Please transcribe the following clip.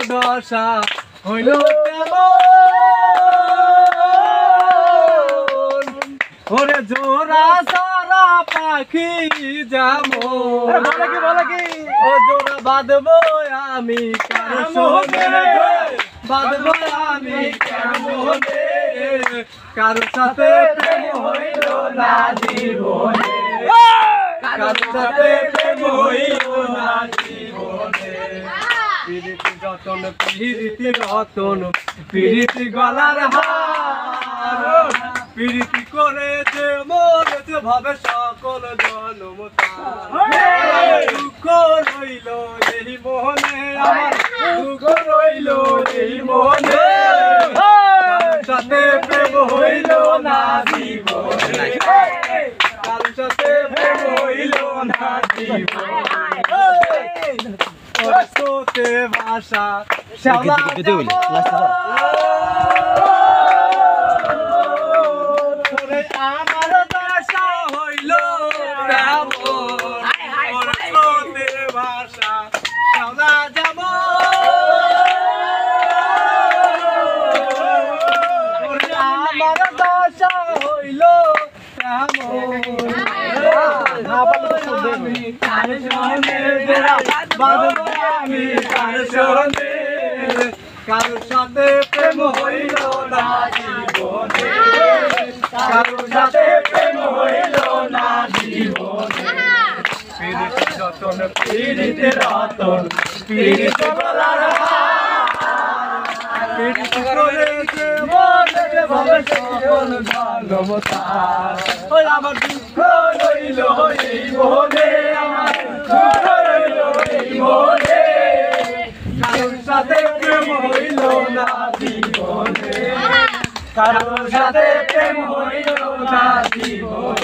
দশা হইল তেমন ওরে জোড়া সারা পাখি যেমন বলে কি ও জোড়া বাঁধবো আমি কার সঙ্গে বাঁধবো আমি কেমনে কারোর সাথে প্রেম হইল না জীবনে কারোর সাথে প্রেম হইল না জীবনে প্রীতি যতন প্রীতি রতন প্রীতি গলার হার প্রীতি করেছে মরেছে ভাবে সকল জনম দুঃখ রইল এই মোহনে আমার দুঃখ রইল এই মোহনে সাথে প্রেম হইল না জীবনে কার সাথে প্রেম হইল না জীবনে সোতে ভাষা শ্যাওলা আমার দশা হইল সোতে ভাষা শ্যাওলা যেমন আমার দশা হইল কারোর সাথে প্রেম হইল না জীবনে কারোর সাথে প্রেম হইল না জীবনে প্রীতি যতন প্রীতি রতন প্রীতি গলার প্রীতি করেছে মনে ভাবে সকল ভালোবাসা ওই আমার দুঃখ রইল এই মোহনে আমার দুঃখ রইল এই মোহনে কারোর সাথে প্রেম হইল না জীবনে কারোর সাথে প্রেম হইল না জীবনে